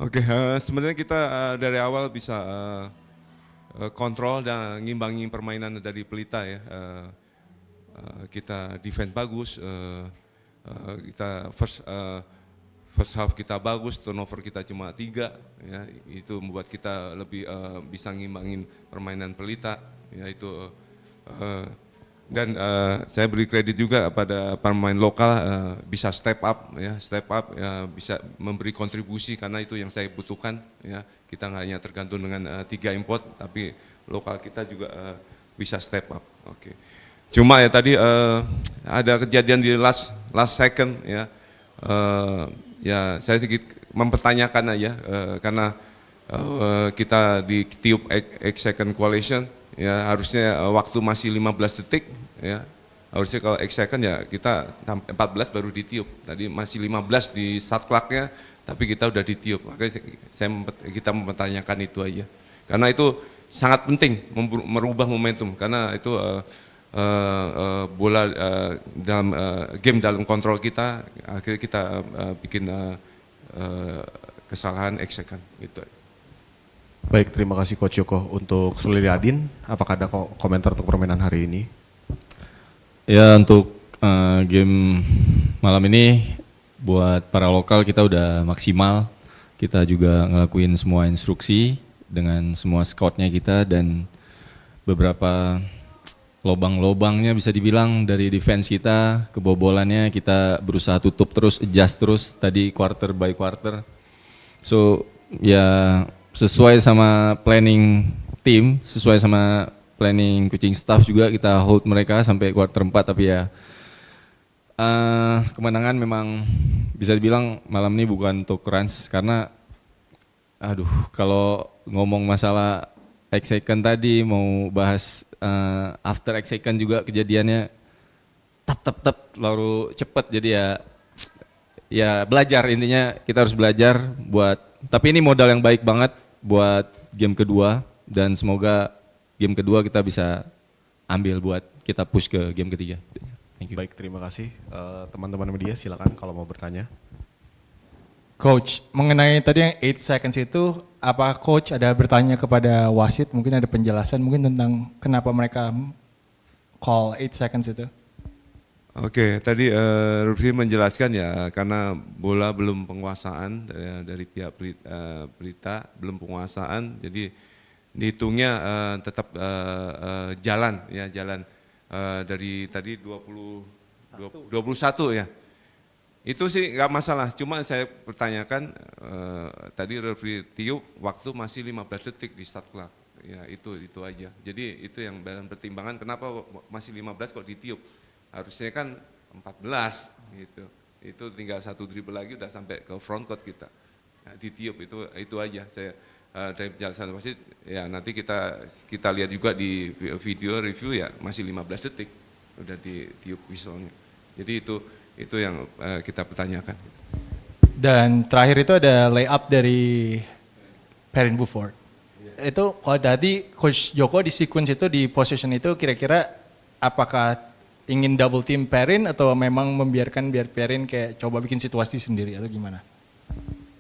Oke, sebenarnya kita dari awal bisa kontrol dan ngimbangi permainan dari Pelita ya. Kita defense bagus, kita first half kita bagus, turnover kita cuma 3, ya itu membuat kita lebih bisa ngimbangin permainan Pelita, ya itu dan saya beri kredit juga pada pemain lokal bisa step up ya, bisa memberi kontribusi karena itu yang saya butuhkan ya. Kita nggak hanya tergantung dengan 3 import, tapi lokal kita juga bisa step up. Oke. Cuma ya tadi ada kejadian di last second ya. Ya saya sedikit mempertanyakan aja karena kita di tiup second coalition ya, harusnya waktu masih 15 detik ya. Harusnya kalau second ya kita 14 baru ditiup. Tadi masih 15 di start clock-nya, tapi kita udah ditiup. Makanya kita mempertanyakan itu aja. Karena itu sangat penting merubah momentum karena itu bola dalam game dalam kontrol kita, akhirnya kita bikin kesalahan second gitu. Baik, terima kasih Coach Joko. Untuk Silahkan, apakah ada komentar untuk permainan hari ini? Ya, untuk game malam ini buat para lokal kita udah maksimal. Kita juga ngelakuin semua instruksi dengan semua scoutnya kita dan beberapa lobang-lobangnya bisa dibilang dari defense kita, kebobolannya kita berusaha tutup terus, adjust terus tadi quarter by quarter. So ya sesuai sama planning tim, sesuai sama planning coaching staff juga kita hold mereka sampai quarter 4, tapi ya kemenangan memang bisa dibilang malam ini bukan untuk runs karena kalau ngomong masalah second tadi mau bahas after second juga kejadiannya tap lalu cepet, jadi ya belajar, intinya kita harus belajar buat, tapi ini modal yang baik banget buat game kedua dan semoga game kedua kita bisa ambil buat kita push ke game ketiga. Thank you. Baik, terima kasih. Teman-teman media silakan kalau mau bertanya. Coach, mengenai tadi yang 8 seconds itu, apa Coach ada bertanya kepada wasit, mungkin ada penjelasan mungkin tentang kenapa mereka call 8 seconds itu? Oke, tadi Rufri menjelaskan ya karena bola belum penguasaan dari pihak Pelita, belum penguasaan, jadi dihitungnya tetap jalan dari tadi 21 ya. Itu sih nggak masalah, cuma saya pertanyakan tadi Rufri tiup waktu masih 15 detik di start clock. Ya itu aja. Jadi itu yang dalam pertimbangan kenapa masih 15 kok ditiup. Harusnya kan 14 gitu. Itu tinggal 1 dribble lagi udah sampai ke front court kita. Nah, ditiup itu aja. Saya dari penjelasan wasit ya nanti kita lihat juga di video review ya masih 15 detik udah ditiup whistle-nya. Jadi itu yang kita pertanyakan. Dan terakhir itu ada layup dari Perrin Buford. Itu kalau tadi Coach Joko di sequence itu di position itu kira-kira apakah ingin double team Perrin atau memang membiarkan Perrin kayak coba bikin situasi sendiri atau gimana?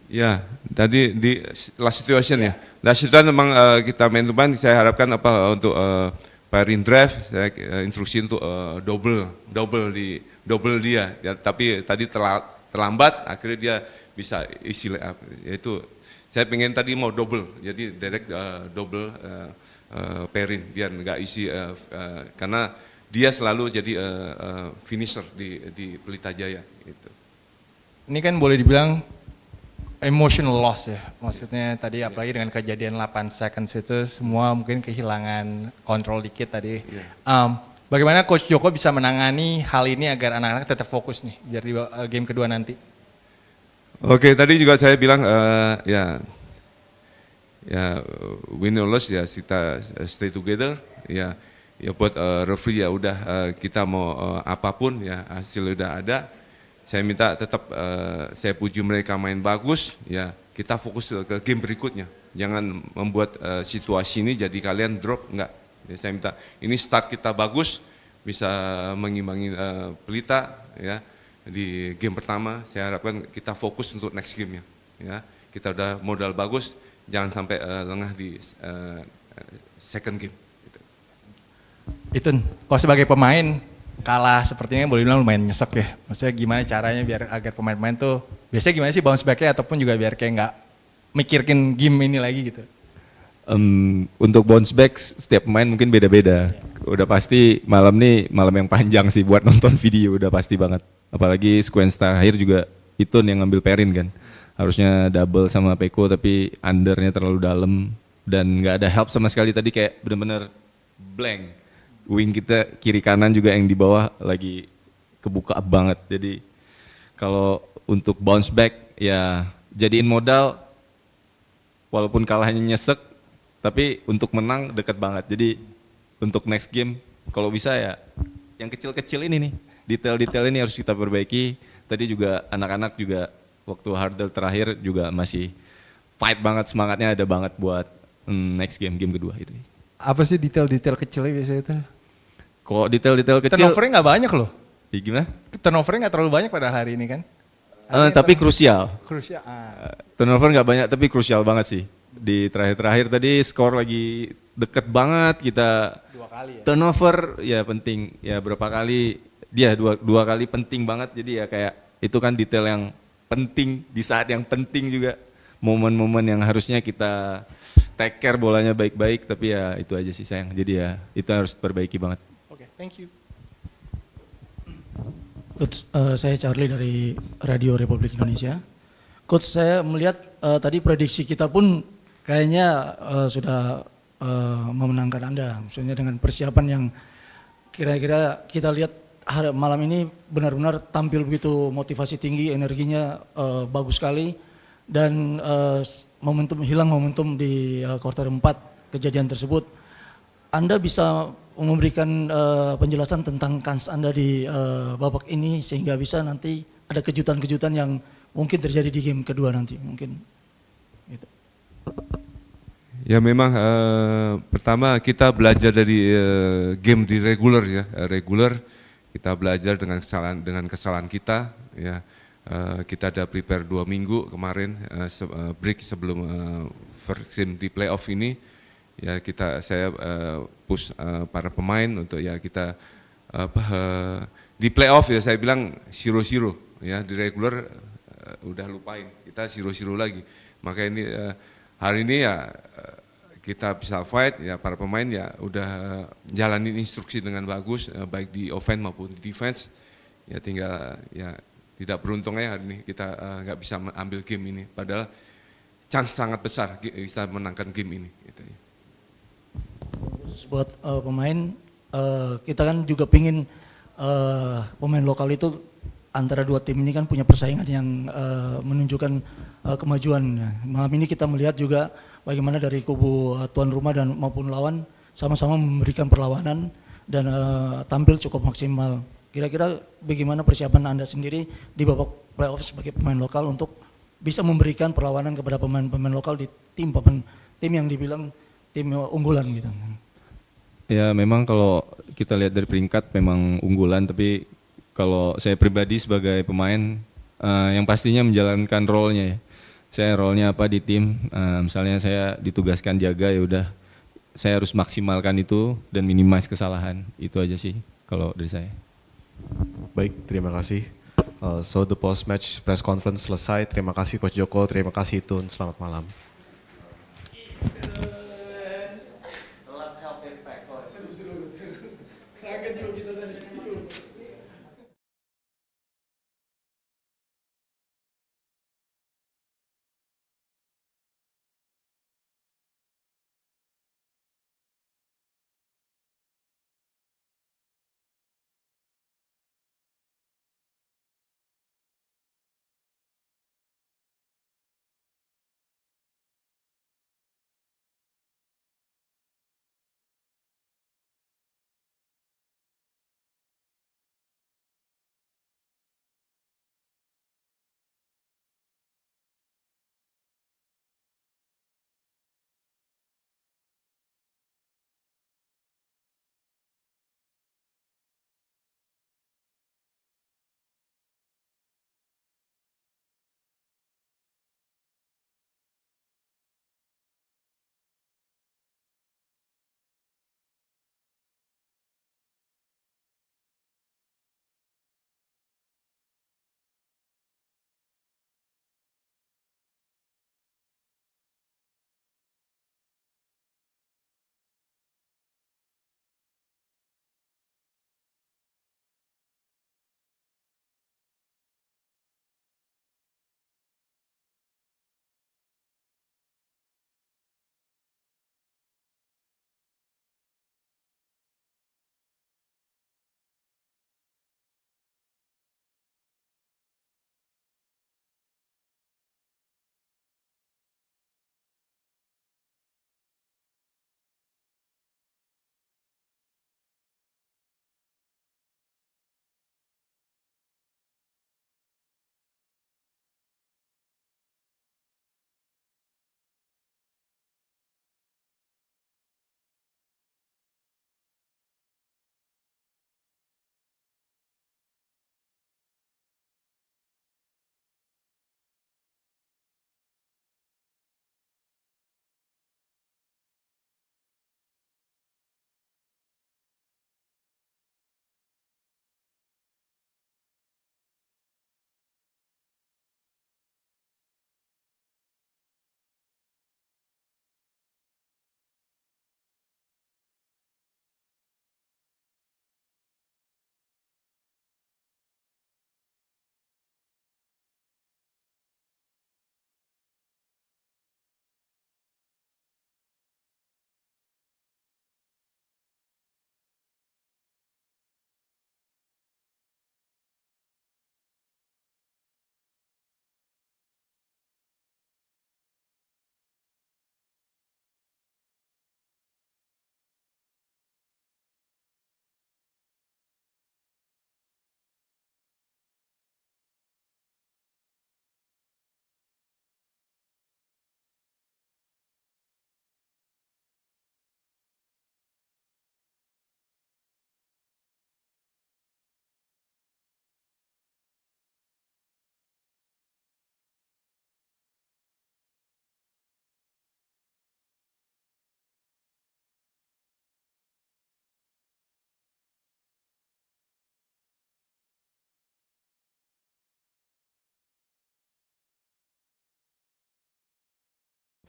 Ya, tadi di last situation ya. Last situation memang kita main teman, saya harapkan untuk Perrin drive, saya instruksi untuk double dia. Ya, tapi tadi terlambat, akhirnya dia bisa isi layup. Yaitu saya pengen tadi mau double, jadi direct double Perrin biar nggak isi karena dia selalu jadi finisher di Pelita Jaya. Gitu. Ini kan boleh dibilang emotional loss ya, maksudnya tadi apalagi dengan kejadian 8 seconds itu semua mungkin kehilangan kontrol dikit tadi. Bagaimana Coach Joko bisa menangani hal ini agar anak-anak tetap fokus nih biar di game kedua nanti? Oke, tadi juga saya bilang ya win or loss ya kita stay together ya buat referee ya udah kita mau apapun ya hasil udah ada. Saya minta tetap saya puji mereka main bagus ya, kita fokus ke game berikutnya. Jangan membuat situasi ini jadi kalian drop, enggak. Ya, saya minta ini start kita bagus bisa mengimbangi Pelita ya di game pertama. Saya harapkan kita fokus untuk next game-nya ya. kita udah modal bagus, jangan sampai lengah di second game. Gitu. Itu, kalau sebagai pemain kalah sepertinya boleh bilang lumayan nyesek ya. Maksudnya gimana caranya biar agar pemain-pemain tuh, biasanya gimana sih bounce back-nya ataupun juga biar kayak nggak mikirin game ini lagi gitu. Untuk bounce back setiap pemain mungkin beda-beda. Udah pasti malam nih malam yang panjang sih buat nonton video, udah pasti banget. Apalagi sequence terakhir juga Itun yang ngambil Perin kan. Harusnya double sama Peko tapi undernya terlalu dalam dan nggak ada help sama sekali tadi, kayak bener-bener blank. Wing kita kiri kanan juga yang di bawah lagi kebuka banget. Jadi kalau untuk bounce back ya jadiin modal, walaupun kalahnya nyesek tapi untuk menang deket banget. Jadi untuk next game kalau bisa ya yang kecil-kecil ini nih, detail-detail ini harus kita perbaiki. Tadi juga anak-anak juga waktu hurdle terakhir juga masih fight banget, semangatnya ada banget buat next game kedua itu. Apa sih detail-detail kecilnya biasanya itu? Kok detail-detail kecil? Turnovernya nggak banyak loh. Ya gimana? Turnovernya nggak terlalu banyak pada hari ini kan? Tapi krusial. Krusial. Turnover nggak banyak tapi krusial banget sih. Di terakhir-terakhir tadi skor lagi deket banget, kita 2 kali ya. turnover ya penting ya, berapa kali dia dua kali penting banget. Jadi ya kayak itu kan detail yang penting di saat yang penting juga, momen-momen yang harusnya kita take care bolanya baik-baik, tapi ya itu aja sih sayang. Jadi ya itu harus diperbaiki banget. Oke, thank you. Coach, saya Charlie dari Radio Republik Indonesia. Coach, saya melihat tadi prediksi kita pun kayaknya sudah memenangkan Anda. Maksudnya dengan persiapan yang kira-kira kita lihat malam ini benar-benar tampil begitu motivasi tinggi, energinya bagus sekali. Dan hilang momentum di kuarter 4 kejadian tersebut. Anda bisa memberikan penjelasan tentang kans Anda di babak ini sehingga bisa nanti ada kejutan-kejutan yang mungkin terjadi di game kedua nanti mungkin. Gitu. Ya memang pertama kita belajar dari game di regular ya, regular kita belajar dengan kesalahan kita ya. Kita ada prepare 2 minggu kemarin break sebelum first game di playoff ini. Ya saya push para pemain untuk ya kita di playoff ya saya bilang 0-0 ya, di regular udah lupain, kita 0-0 lagi. Maka ini hari ini ya kita bisa fight ya, para pemain ya udah jalanin instruksi dengan bagus baik di offense maupun di defense. Ya tinggal ya tidak beruntungnya hari ini kita nggak bisa ambil game ini, padahal chance sangat besar bisa menangkan game ini. Gitu ya. Buat pemain, kita kan juga pingin pemain lokal itu antara dua tim ini kan punya persaingan yang menunjukkan kemajuan. Malam ini kita melihat juga bagaimana dari kubu tuan rumah dan maupun lawan sama-sama memberikan perlawanan dan tampil cukup maksimal. Kira-kira bagaimana persiapan Anda sendiri di babak playoff sebagai pemain lokal untuk bisa memberikan perlawanan kepada pemain-pemain lokal di tim yang dibilang tim unggulan gitu. Ya memang kalau kita lihat dari peringkat memang unggulan, tapi kalau saya pribadi sebagai pemain yang pastinya menjalankan role-nya ya. Saya role-nya apa di tim, misalnya saya ditugaskan jaga, ya udah saya harus maksimalkan itu dan minimize kesalahan. Itu aja sih kalau dari saya. Baik, terima kasih. So the post match press conference selesai. Terima kasih Coach Joko, terima kasih Tun. Selamat malam.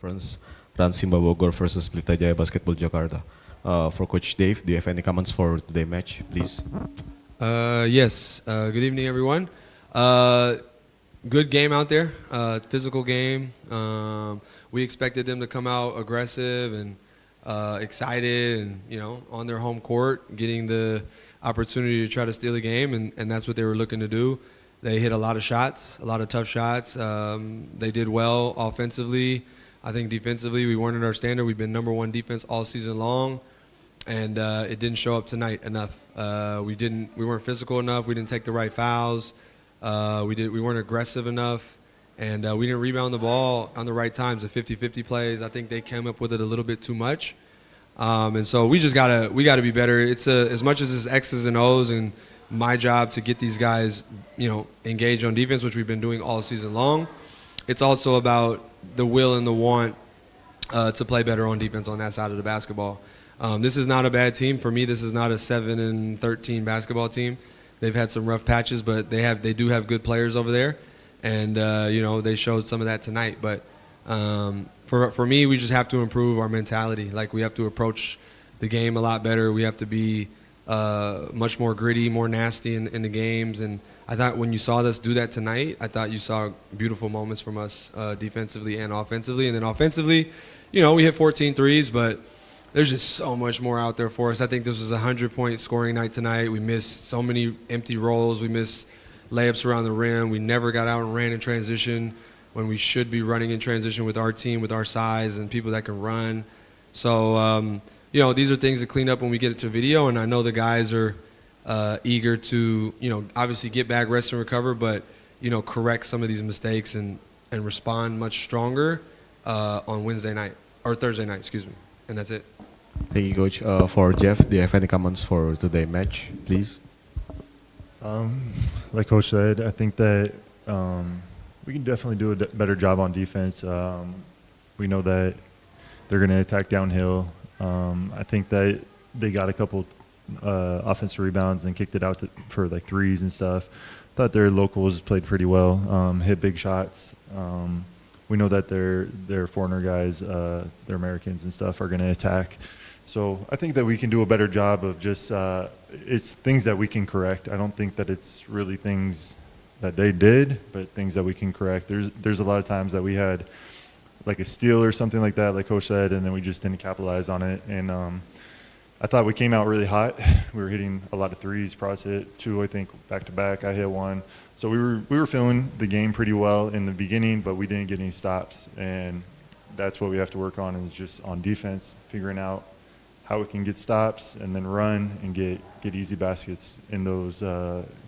Conference run Simba Bogor versus Pelita Jaya Basketball Jakarta. For Coach Dave, do you have any comments for today's match, please? Yes. Good evening, everyone. Good game out there. Physical game. We expected them to come out aggressive and excited, and on their home court, getting the opportunity to try to steal the game, and that's what they were looking to do. They hit a lot of shots, a lot of tough shots. They did well offensively. I think defensively we weren't at our standard. We've been #1 defense all season long, and it didn't show up tonight enough. We weren't physical enough. We didn't take the right fouls. We weren't aggressive enough, and we didn't rebound the ball on the right times. The 50-50 plays, I think they came up with it a little bit too much, and so we gotta be better. It's as much as it's X's and O's and my job to get these guys, engaged on defense, which we've been doing all season long. It's also about the will and the want to play better on defense on that side of the basketball. This is not a bad team. For me, this is not a 7-13 basketball team. They've had some rough patches, but they do have good players over there, and they showed some of that tonight. But for me, we just have to improve our mentality. Like, we have to approach the game a lot better. We have to be much more gritty, more nasty in the games. And I thought when you saw us do that tonight, I thought you saw beautiful moments from us defensively and offensively. And then offensively, we hit 14 threes, but there's just so much more out there for us. I think this was a 100-point scoring night tonight. We missed so many empty rolls. We missed layups around the rim. We never got out and ran in transition when we should be running in transition with our team, with our size and people that can run. So, these are things to clean up when we get it to video, and I know the guys are eager to, obviously get back, rest, and recover, but, correct some of these mistakes and respond much stronger on Wednesday night, or Thursday night, excuse me. And that's it. Thank you, Coach. For Jeff, do you have any comments for today's match, please? Like Coach said, I think that we can definitely do a better job on defense. We know that they're going to attack downhill. I think that they got a couple offensive rebounds and kicked it out for like threes and stuff. Thought their locals played pretty well, hit big shots. We know that their foreigner guys, their Americans and stuff, are going to attack. So I think that we can do a better job of just it's things that we can correct. I don't think that it's really things that they did, but things that we can correct. There's a lot of times that we had like a steal or something like that, like Coach said, and then we just didn't capitalize on it. And I thought we came out really hot. We were hitting a lot of threes. Pros hit 2, I think, back to back. I hit 1. So we were feeling the game pretty well in the beginning, but we didn't get any stops. And that's what we have to work on, is just on defense, figuring out how we can get stops and then run and get easy baskets in those,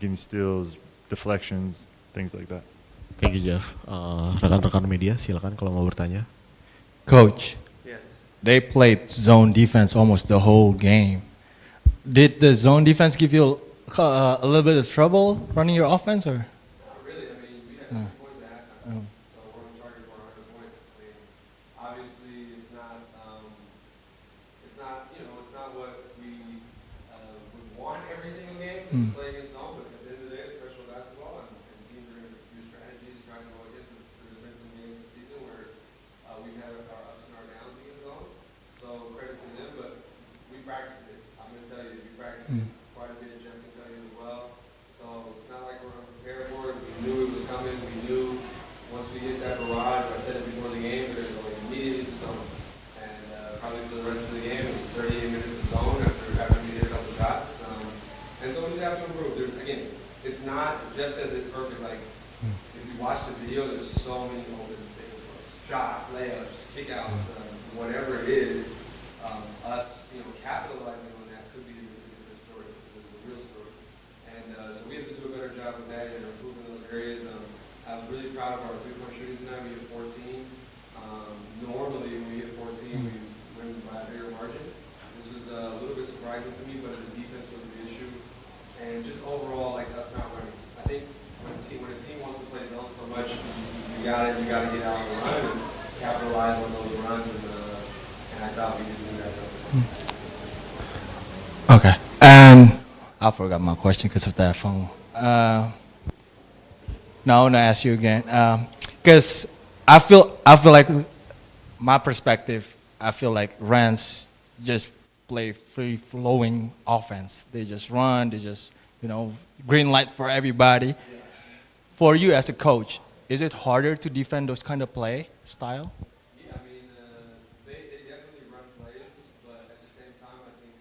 getting steals, deflections, things like that. Thank you, Jeff. Rekan-rekan media, silakan kalau mau bertanya. Coach, Yes. they played zone defense almost the whole game. Did the zone defense give you a little bit of trouble running your offense, or? Not really. I mean, we had 6 points at halftime, so we're on target for 100 points. I mean, obviously, it's not what we would want every single game to play against zone. But at the end of the day, it's professional basketball, and teams are going to use strategies to try to go against it. There's been some games this season where we've had our ups and our downs against zone. So credit to them, but we practiced it. I'm going to tell you, we practiced it quite a bit. Jeff can tell you as well. So it's not like we're unprepared for it. We knew it was coming. We knew once we hit that barrage, I said it before the game, we're going to go immediately to zone. And probably for the rest of the game, it was 38 minutes of zone after we hit a couple shots. And so we just have to improve. Again, it's not just as it's perfect. Like, if you watch the video, there's so many open things, shots, layups, kickouts, whatever it is. Us, capitalizing on that could be the different story, the real story. And so we have to do a better job with that and improve in those areas. I was really proud of our three-point shooting tonight. We hit 14. Normally, when we hit 14, we win by a bigger margin. This was a little bit surprising to me, but the defense was the issue. And just overall, like, us not running. I think when a team wants to play zone so much, you gotta get out and run and capitalize on those runs. And I thought we didn't do that. Okay. I forgot my question because of that phone. Now I want to ask you again, because I feel like my perspective, I feel like Rams just play free-flowing offense. They just run, they just, green light for everybody. For you as a coach, is it harder to defend those kind of play style? Yeah, I mean, they definitely run plays, but at the same time, I think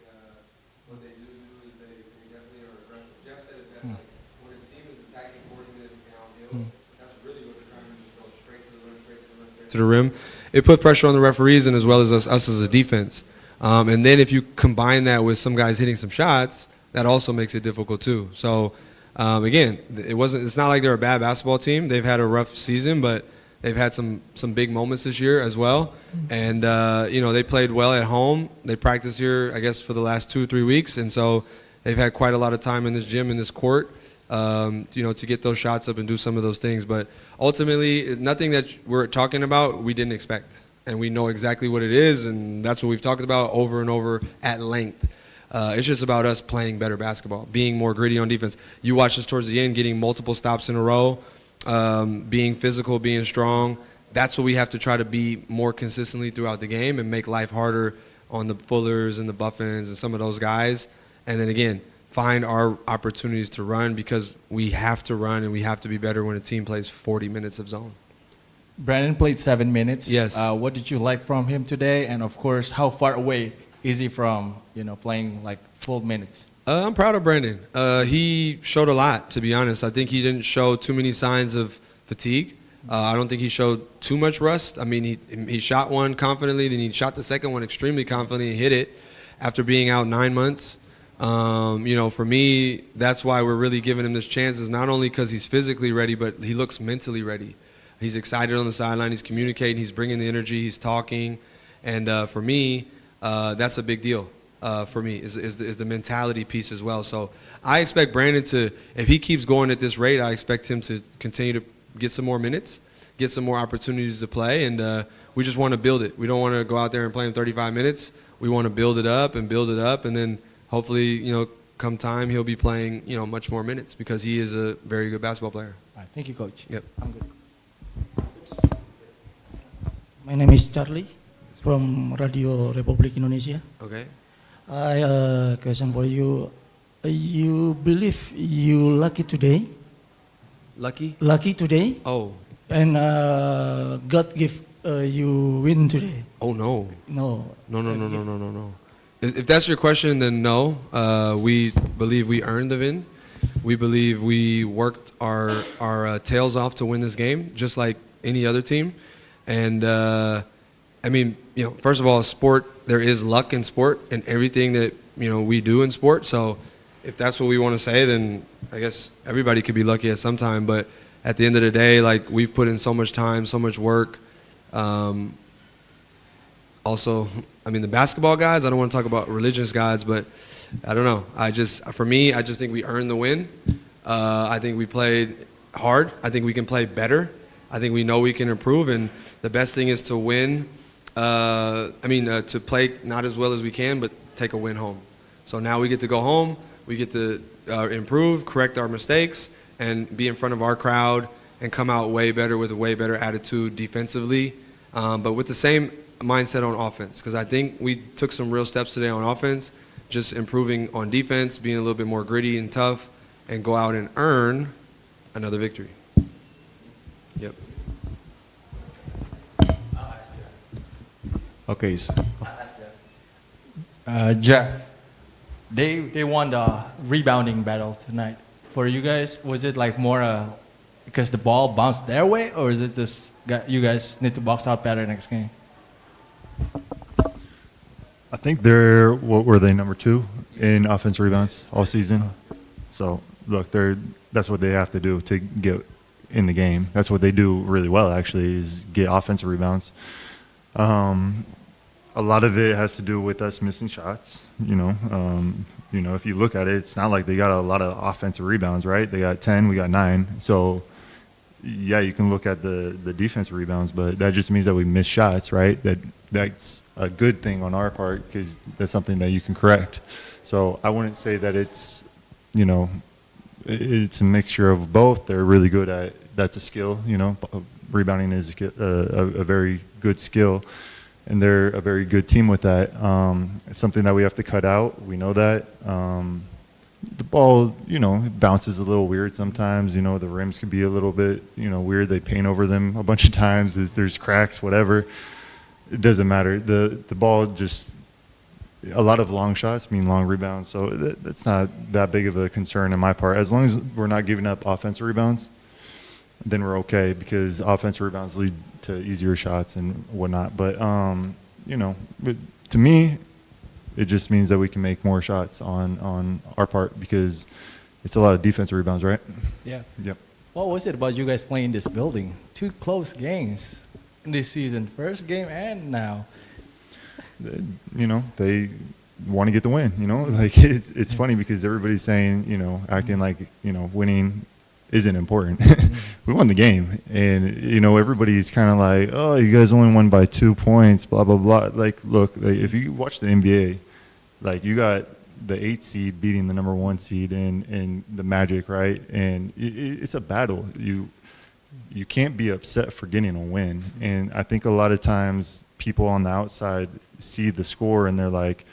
what they do is they definitely are aggressive. Jeff said it best, like when a team is attacking 40 minutes downhill, that's really what they're trying to do, is go straight to the rim, straight to the rim, straight to the rim. It put pressure on the referees and as well as us as a defense. And then if you combine that with some guys hitting some shots, that also makes it difficult too. So again, it's not like they're a bad basketball team. They've had a rough season, but they've had some big moments this year as well. And they played well at home. They practiced here, I guess, for the last 2-3 weeks, and so they've had quite a lot of time in this gym, in this court, to get those shots up and do some of those things. But ultimately, nothing that we're talking about we didn't expect. And we know exactly what it is, and that's what we've talked about over and over at length. It's just about us playing better basketball, being more gritty on defense. You watch us towards the end, getting multiple stops in a row, being physical, being strong. That's what we have to try to be more consistently throughout the game and make life harder on the Fullers and the Buffins and some of those guys. And then again, find our opportunities to run, because we have to run and we have to be better when a team plays 40 minutes of zone. Brandon played 7 minutes. Yes. What did you like from him today? And of course, how far away is he from, playing like full minutes? I'm proud of Brandon. He showed a lot, to be honest. I think he didn't show too many signs of fatigue. I don't think he showed too much rust. I mean, he shot one confidently, then he shot the second one extremely confidently and hit it after being out 9 months. For me, that's why we're really giving him this chance, is not only because he's physically ready, but he looks mentally ready. He's excited on the sideline. He's communicating. He's bringing the energy. He's talking. And for me, that's a big deal for me, is the mentality piece as well. So I expect Brandon to, if he keeps going at this rate, I expect him to continue to get some more minutes, get some more opportunities to play. And we just want to build it. We don't want to go out there and play him 35 minutes. We want to build it up. And then hopefully, come time, he'll be playing, much more minutes, because he is a very good basketball player. All right, thank you, Coach. Yep. I'm good. My name is Charlie from Radio Republik Indonesia. Okay. I question for you. You believe you lucky today? Lucky? Lucky today? Oh. And God give you win today? Oh, no. No. No. If that's your question, then no. We believe we earned the win. We believe we worked our tails off to win this game, just like any other team. And first of all, sport, there is luck in sport and everything that, we do in sport. So if that's what we want to say, then I guess everybody could be lucky at some time. But at the end of the day, like, we've put in so much time, so much work. Also, the basketball guys, I don't want to talk about religious guys, but I don't know. For me, I just think we earned the win. I think we played hard. I think we can play better. I think we know we can improve, and the best thing is to win. To play not as well as we can, but take a win home. So now we get to go home. We get to improve, correct our mistakes, and be in front of our crowd and come out way better with a way better attitude defensively, but with the same mindset on offense. Because I think we took some real steps today on offense, just improving on defense, being a little bit more gritty and tough, and go out and earn another victory. Yep. Okay. Jeff, they won the rebounding battle tonight. For you guys, was it like more because the ball bounced their way, or is it just you guys need to box out better next game? I think they're, what were they, number 2 in offensive rebounds all season? So look, that's what they have to do to get in the game. That's what they do really well, actually, is get offensive rebounds. A lot of it has to do with us missing shots. If you look at it, it's not like they got a lot of offensive rebounds, right? They got 10, we got 9. So yeah, you can look at the defensive rebounds, but that just means that we miss shots, right? That's a good thing on our part, because that's something that you can correct. So I wouldn't say that it's a mixture of both. They're really good at, that's a skill, rebounding is a very good skill, and they're a very good team with that. It's something that we have to cut out. We know that. The ball, bounces a little weird sometimes. The rims can be a little bit, weird. They paint over them a bunch of times. There's cracks, whatever. It doesn't matter. The ball just, a lot of long shots mean long rebounds. So that's not that big of a concern on my part. As long as we're not giving up offensive rebounds, then we're okay, because offensive rebounds lead to easier shots and whatnot. But, to me, it just means that we can make more shots on our part, because it's a lot of defensive rebounds, right? Yeah. Yep. What was it about you guys playing in this building? 2 close games in this season, first game and now. They want to get the win. Like it's funny because everybody's saying, acting like winning isn't important. We won the game, and everybody's kind of like, oh, you guys only won by 2 points, blah blah blah. Like, look, if you watch the NBA, like, you got the 8 seed beating the number 1 seed in the Magic, right? And it's a battle. You can't be upset for getting a win. And I think a lot of times people on the outside see the score and they're like,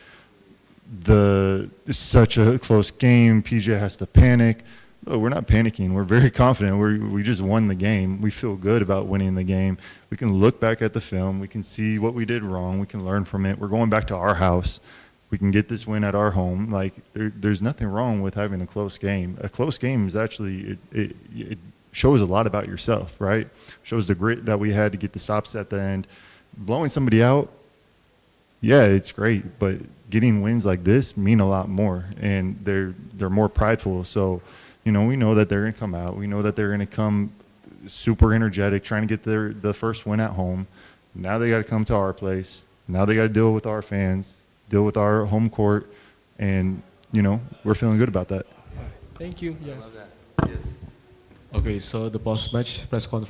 it's such a close game, PJ has to panic. Oh, we're not panicking. We're very confident. We just won the game. We feel good about winning the game. We can look back at the film. We can see what we did wrong. We can learn from it. We're going back to our house. We can get this win at our home. Like, there's nothing wrong with having a close game. A close game is actually, it shows a lot about yourself, right? Shows the grit that we had to get the stops at the end. Blowing somebody out, yeah, it's great, but getting wins like this mean a lot more, and they're more prideful. So, we know that they're going to come out. We know that they're going to come super energetic, trying to get the first win at home. Now they got to come to our place. Now they got to deal with our fans, deal with our home court, and we're feeling good about that. Thank you. Yeah. Okay, so the post-match press conference.